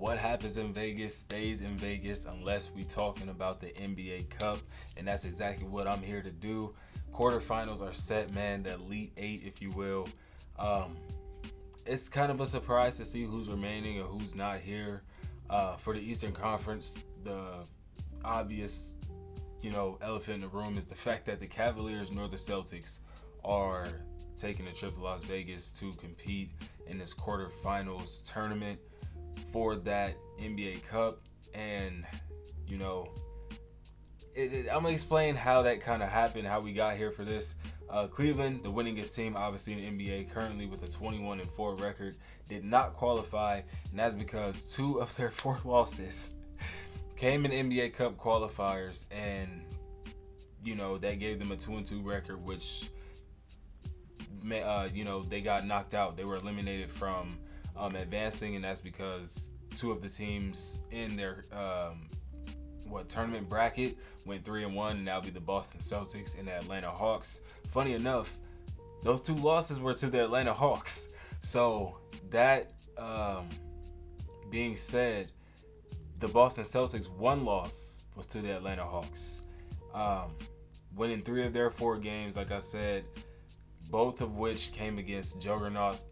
what happens in Vegas stays in Vegas unless we talking about the NBA Cup, and that's exactly what I'm here to do. Quarterfinals are set, man. The Elite Eight, if you will. It's kind of a surprise to see who's remaining and who's not here. For the Eastern Conference, the obvious, elephant in the room is the fact that the Cavaliers nor the Celtics are taking a trip to Las Vegas to compete in this quarterfinals tournament for that NBA Cup. And, I'm going to explain how that kind of happened, how we got here for this. Cleveland, the winningest team, obviously in the NBA, currently with a 21-4 record, did not qualify, and that's because 2 of their 4 losses came in NBA Cup qualifiers, and that gave them a 2-2 record, which they got knocked out. They were eliminated from advancing, and that's because 2 of the teams in their tournament bracket went 3-1, and that'll be the Boston Celtics and the Atlanta Hawks. Funny enough, those 2 losses were to the Atlanta Hawks. So that being said, the Boston Celtics' 1 loss was to the Atlanta Hawks. Winning 3 of their 4 games, like I said, both of which came against juggernauts.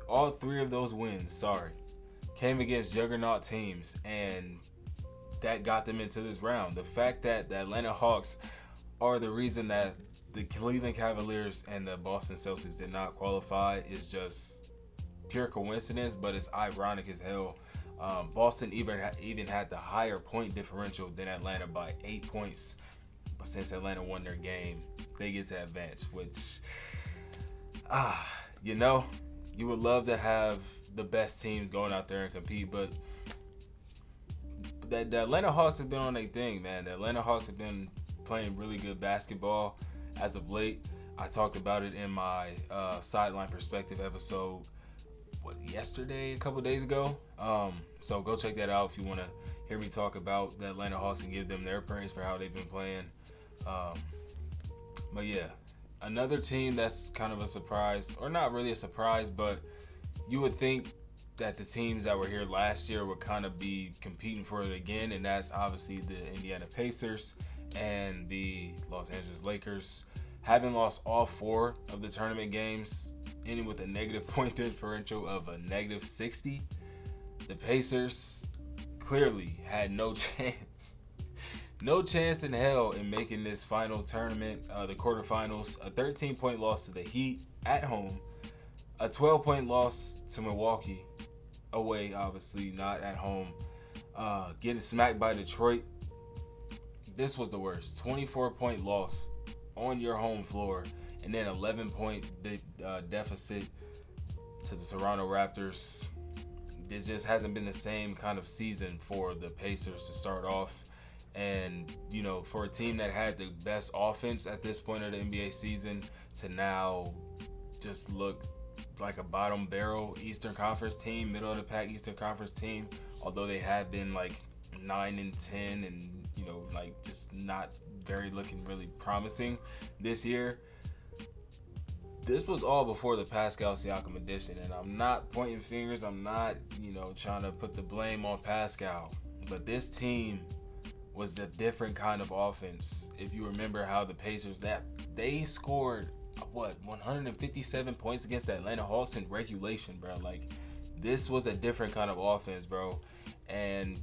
All 3 of those wins, came against juggernaut teams, and that got them into this round. The fact that the Atlanta Hawks are the reason that the Cleveland Cavaliers and the Boston Celtics did not qualify is just pure coincidence, but it's ironic as hell. Boston even had the higher point differential than Atlanta by 8 points, but since Atlanta won their game, they get to advance, which, you would love to have the best teams going out there and compete, but the Atlanta Hawks have been on their thing, man. The Atlanta Hawks have been playing really good basketball as of late. I talked about it in my Sideline Perspective episode, yesterday, a couple days ago. So go check that out if you want to hear me talk about the Atlanta Hawks and give them their praise for how they've been playing. But yeah, another team that's kind of a surprise, or not really a surprise, but you would think that the teams that were here last year would kind of be competing for it again, and that's obviously the Indiana Pacers and the Los Angeles Lakers. Having lost all 4 of the tournament games, ending with a negative point differential of a negative 60, the Pacers clearly had no chance. No chance in hell in making this final tournament, the quarterfinals. A 13-point loss to the Heat at home. A 12-point loss to Milwaukee away, obviously, not at home. Getting smacked by Detroit. This was the worst. 24-point loss on your home floor, and then 11-point deficit to the Toronto Raptors. It just hasn't been the same kind of season for the Pacers to start off. And, for a team that had the best offense at this point of the NBA season to now just look like a bottom barrel Eastern Conference team, middle of the pack Eastern Conference team, although they had been like 9-10 and, just not looking really promising this year. This was all before the Pascal Siakam edition, and I'm not pointing fingers. I'm not, trying to put the blame on Pascal, but this team was a different kind of offense. If you remember how the Pacers, they scored 157 points against the Atlanta Hawks in regulation, bro. Like, this was a different kind of offense, bro. And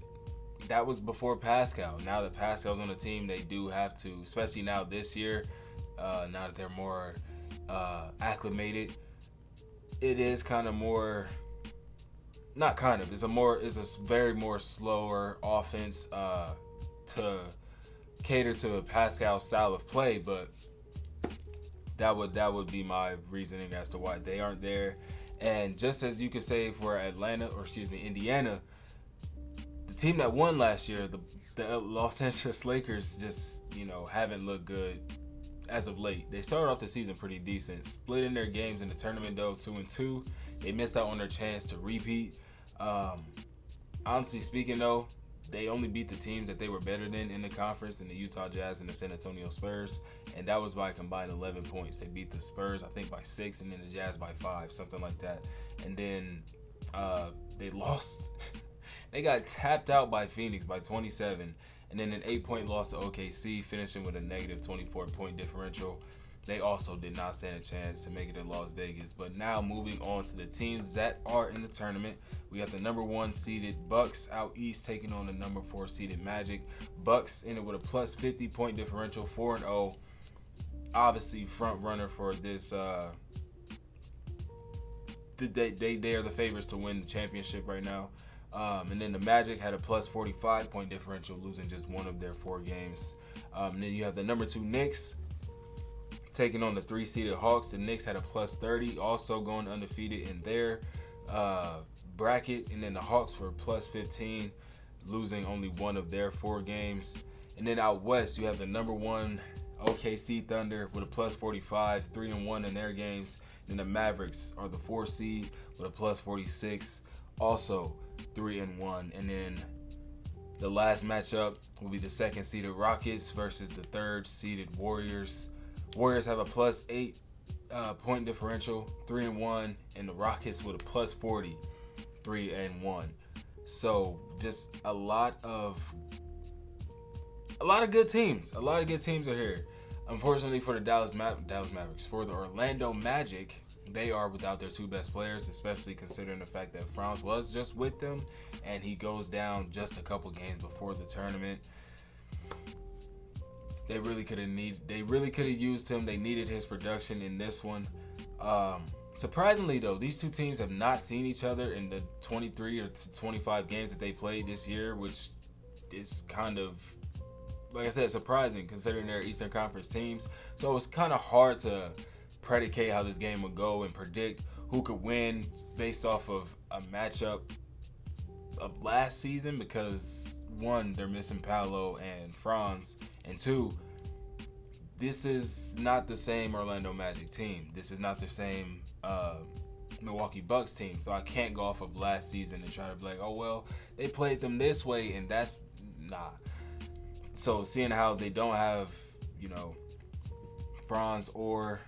that was before Pascal. Now that Pascal's on the team, they do have to, especially now this year, now that they're more acclimated, it is kind of more, not kind of, it's a very more slower offense to cater to a Pascal style of play, but that would be my reasoning as to why they aren't there. And just as you could say for Indiana, the team that won last year, the Los Angeles Lakers, just haven't looked good as of late. They started off the season pretty decent, splitting their games in the tournament though, 2-2. They missed out on their chance to repeat. Honestly speaking though, they only beat the teams that they were better than in the conference, in the Utah Jazz and the San Antonio Spurs, and that was by a combined 11 points. They beat the Spurs, I think, by 6, and then the Jazz by 5, something like that. And then They lost. They got tapped out by Phoenix by 27, and then an 8-point loss to OKC, finishing with a negative 24-point differential. They also did not stand a chance to make it to Las Vegas. But now moving on to the teams that are in the tournament, we got the number 1 seeded Bucks out east taking on the number 4 seeded Magic. Bucks in it with a plus 50-point differential, 4-0. Obviously front runner for this. They are the favorites to win the championship right now. And then the Magic had a plus 45-point differential, losing just one of their 4 games. And then you have the number 2 Knicks taking on the 3-seeded Hawks. The Knicks had a plus 30, also going undefeated in their bracket. And then the Hawks were plus 15, losing only one of their 4 games. And then out west, you have the number 1 OKC Thunder with a plus 45, 3-1 in their games. And the Mavericks are the 4 seed with a plus 46, also 3-1. And then the last matchup will be the 2nd seeded Rockets versus the 3rd seeded Warriors. Warriors have a plus 8 point differential, 3-1, and the Rockets with a plus 40, 3-1. So just a lot of good teams. A lot of good teams are here. Unfortunately for the Dallas Mavericks, for the Orlando Magic, they are without their 2 best players, especially considering the fact that Franz was just with them and he goes down just a couple games before the tournament. They really could have used him. They needed his production in this one. Surprisingly though, these 2 teams have not seen each other in the 23 or 25 games that they played this year, which is kind of, like I said, surprising considering they're Eastern Conference teams. So it's kind of hard to predicate how this game would go and predict who could win based off of a matchup of last season, because 1, they're missing Paolo and Franz, and 2, this is not the same Orlando Magic team. This is not the same Milwaukee Bucks team. So I can't go off of last season and try to be like, oh well, they played them this way, and that's nah. So seeing how they don't have, Franz or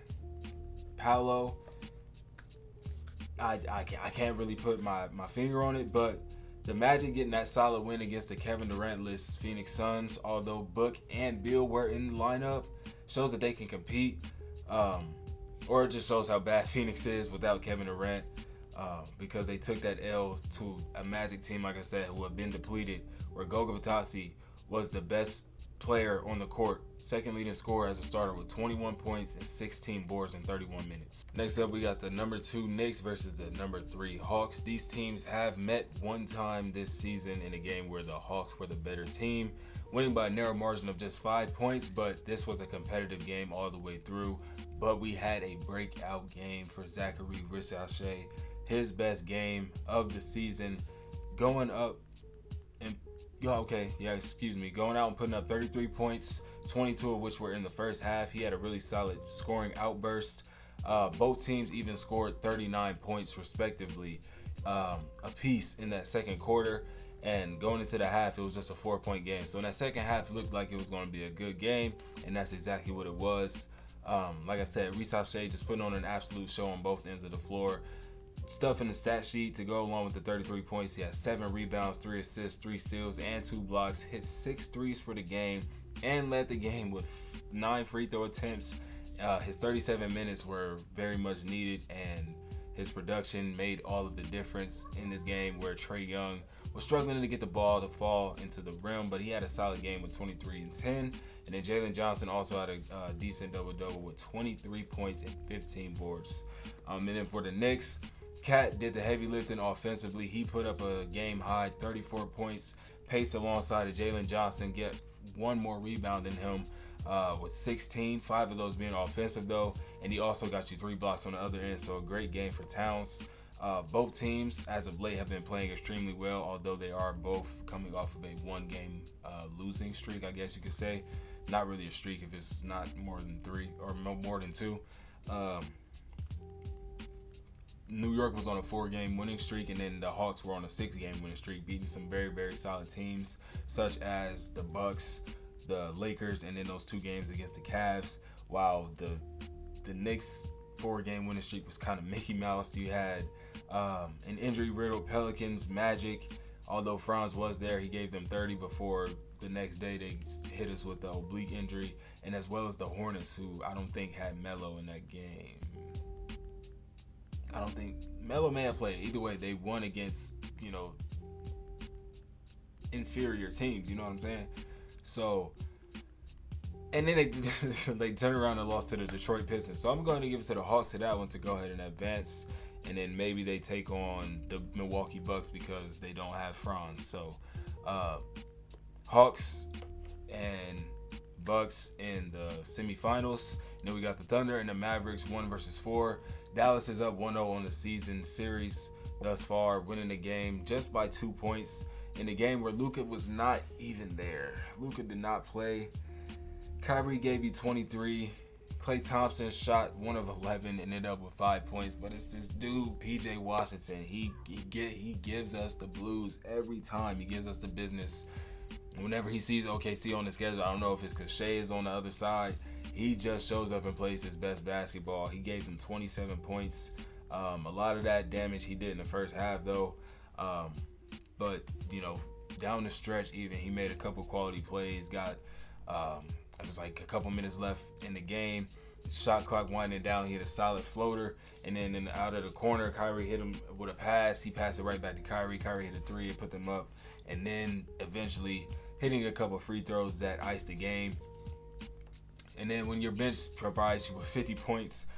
Paolo, I can't really put my finger on it, but the Magic getting that solid win against the Kevin Durant-less Phoenix Suns, although Book and Beal were in the lineup, shows that they can compete, or it just shows how bad Phoenix is without Kevin Durant, because they took that L to a Magic team, like I said, who have been depleted, where Goga Bitadze was the best player on the court, 2nd leading scorer as a starter with 21 points and 16 boards in 31 minutes. Next up, we got the number 2 Knicks versus the number 3 Hawks. These teams have met one time this season in a game where the Hawks were the better team, winning by a narrow margin of just 5 points, but this was a competitive game all the way through. But we had a breakout game for Zachary Rissache, his best game of the season, going out and putting up 33 points, 22 of which were in the first half. He had a really solid scoring outburst. Both teams even scored 39 points respectively apiece in that second quarter. And going into the half, it was just a 4-point game. So in that second half, it looked like it was going to be a good game, and that's exactly what it was. Like I said, Rissache just putting on an absolute show on both ends of the floor. Stuff in the stat sheet to go along with the 33 points. He had 7 rebounds, 3 assists, 3 steals, and 2 blocks. Hit 6 threes for the game and led the game with 9 free throw attempts. His 37 minutes were very much needed, and his production made all of the difference in this game, where Trae Young was struggling to get the ball to fall into the rim, but he had a solid game with 23 and 10. And then Jalen Johnson also had a decent double-double with 23 points and 15 boards. And then for the Knicks, Cat did the heavy lifting offensively. He put up a game-high 34 points, paced alongside of Jalen Johnson, get 1 more rebound than him with 16, 5 of those being offensive though, and he also got you 3 blocks on the other end, so a great game for Towns. Both teams, as of late, have been playing extremely well, although they are both coming off of a 1-game losing streak, I guess you could say. Not really a streak if it's not more than 3 or more than 2. New York was on a 4-game winning streak, and then the Hawks were on a 6-game winning streak, beating some very, very solid teams, such as the Bucks, the Lakers, and then those 2 games against the Cavs, while the Knicks 4-game winning streak was kind of Mickey Mouse. You had An injury-riddled Pelicans, Magic. Although Franz was there, he gave them 30 before the next day they hit us with the oblique injury, and as well as the Hornets, who I don't think had Melo in that game. I don't think Melo may have played. Either way, they won against, inferior teams. You know what I'm saying? So, and then they turn around and lost to the Detroit Pistons. So I'm going to give it to the Hawks to that one to go ahead and advance. And then maybe they take on the Milwaukee Bucks because they don't have Franz. So, Hawks and Bucks in the semifinals. And then we got the Thunder and the Mavericks 1 versus 4. Dallas is up 1-0 on the season series thus far, winning the game just by 2 points in a game where Luka was not even there. Luka did not play. Kyrie gave you 23. Klay Thompson shot 1 of 11 and ended up with 5 points. But it's this dude, PJ Washington. He gives us the blues every time. He gives us the business. Whenever he sees OKC on the schedule, I don't know if it's because Shea is on the other side. He just shows up and plays his best basketball. He gave them 27 points. A lot of that damage he did in the first half, though. But, down the stretch even, he made a couple quality plays. It was like a couple minutes left in the game. Shot clock winding down. He hit a solid floater. And then out of the corner, Kyrie hit him with a pass. He passed it right back to Kyrie. Kyrie hit a 3 and put them up. And then eventually hitting a couple free throws that iced the game. And then when your bench provides you with 50 points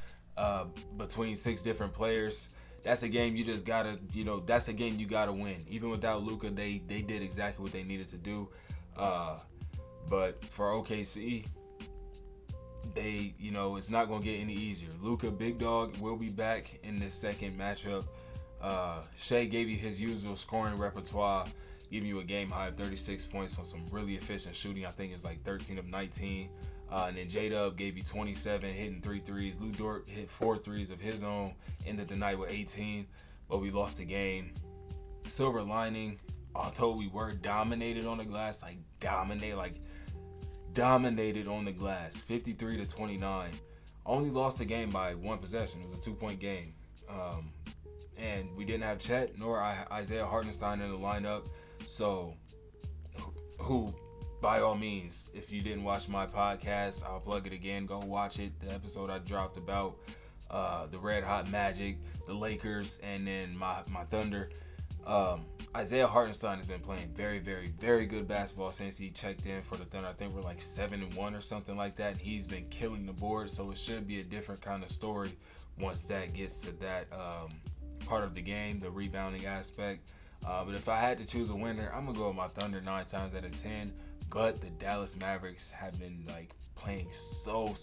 between 6 different players, that's a game you just gotta, that's a game you gotta win. Even without Luka, they did exactly what they needed to do. But for OKC, it's not gonna get any easier. Luka, big dog, will be back in this second matchup. Shea gave you his usual scoring repertoire, giving you a game high of 36 points on some really efficient shooting. I think it was like 13 of 19. And then J-Dub gave you 27, hitting 3 threes. Lou Dort hit 4 threes of his own, ended the night with 18, but we lost the game. Silver lining, although we were dominated on the glass, dominated on the glass, 53-29. Only lost the game by 1 possession. It was a 2-point game. And we didn't have Chet nor Isaiah Hartenstein in the lineup. So, who, by all means, if you didn't watch my podcast, I'll plug it again. Go watch it. The episode I dropped about the Red Hot Magic, the Lakers, and then my Thunder. Isaiah Hartenstein has been playing very, very, very good basketball since he checked in for the Thunder. I think we're like 7-1 or something like that. And he's been killing the board, so it should be a different kind of story once that gets to that part of the game, the rebounding aspect. But if I had to choose a winner, I'm going to go with my Thunder 9 times out of 10. But the Dallas Mavericks have been playing so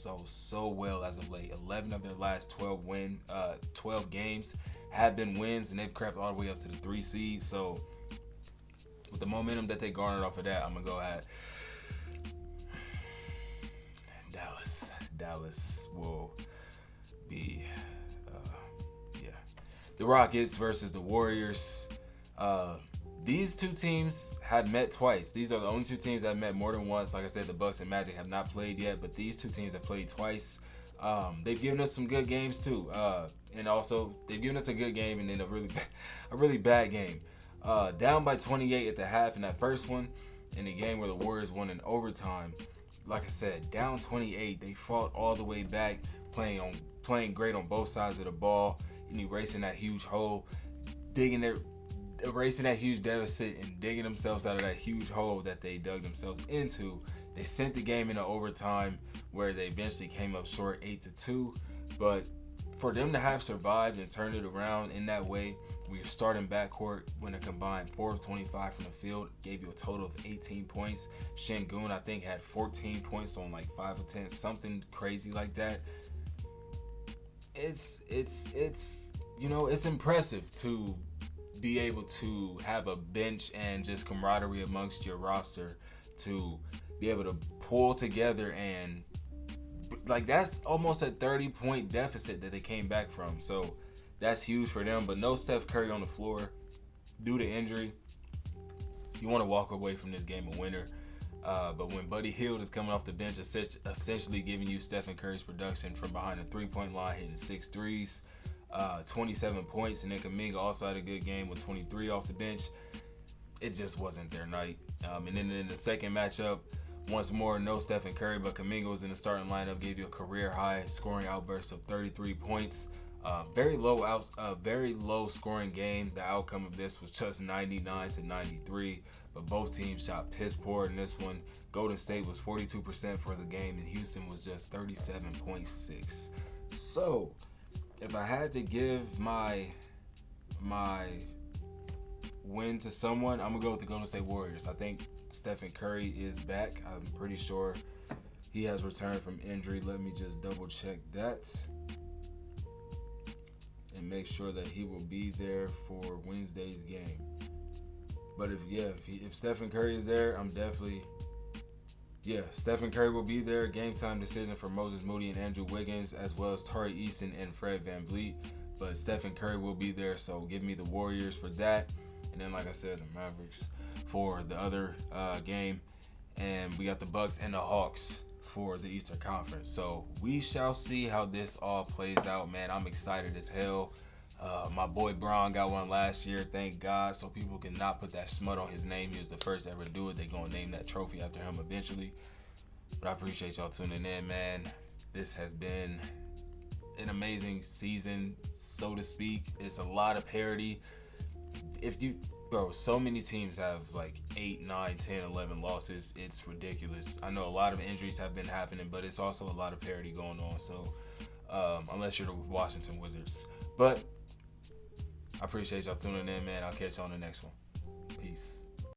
well as of late. 11 of their last 12 games have been wins, and they've crept all the way up to the 3 seed. So with the momentum that they garnered off of that, I'm gonna go ahead. Dallas will be, the Rockets versus the Warriors. These two teams have met twice. These are the only 2 teams that have met more than once. Like I said, the Bucks and Magic have not played yet, but these 2 teams have played twice. They've given us some good games too, and also they've given us a good game and then a really bad game. Down by 28 at the half in that first one, in a game where the Warriors won in overtime. Like I said, down 28, they fought all the way back, playing great on both sides of the ball, and erasing that huge hole, erasing that huge deficit and digging themselves out of that huge hole that they dug themselves into. They sent the game into overtime where they eventually came up short 8-2. But for them to have survived and turned it around in that way, we were starting backcourt when a combined 4 of 25 from the field gave you a total of 18 points. Şengün, I think, had 14 points on 5 of 10, something crazy like that. It's impressive to be able to have a bench and just camaraderie amongst your roster to be able to pull together, and that's almost a 30-point deficit that they came back from. So that's huge for them. But no Steph Curry on the floor due to injury. You want to walk away from this game a winner. But when Buddy Hield is coming off the bench, essentially giving you Stephen Curry's production from behind the 3-point line, hitting 6 threes, 27 points, and then Kuminga also had a good game with 23 off the bench. It just wasn't their night. And then in the second matchup, once more, no Stephen Curry, but Kuminga was in the starting lineup, gave you a career high scoring outburst of 33 points. Very low scoring game. The outcome of this was just 99-93, but both teams shot piss poor in this one. Golden State was 42% for the game, and Houston was just 37.6. So, if I had to give my win to someone, I'm gonna go with the Golden State Warriors. I think Stephen Curry is back. I'm pretty sure he has returned from injury. Let me just double check that and make sure that he will be there for Wednesday's game. But if Stephen Curry is there, Stephen Curry will be there. Game time decision for Moses Moody and Andrew Wiggins, as well as Tari Eason and Fred VanVleet. But Stephen Curry will be there, so give me the Warriors for that. And then, like I said, the Mavericks for the other game. And we got the Bucks and the Hawks for the Eastern Conference. So we shall see how this all plays out, man. I'm excited as hell. My boy Braun got one last year, thank God, so people cannot put that smut on his name. He was the first to ever do it. They're going to name that trophy after him eventually. But I appreciate y'all tuning in, man. This has been an amazing season, so to speak. It's a lot of parity. So many teams have like 8, 9, 10, 11 losses. It's ridiculous. I know a lot of injuries have been happening, but it's also a lot of parity going on. So, unless you're the Washington Wizards. But I appreciate y'all tuning in, man. I'll catch you on the next one. Peace.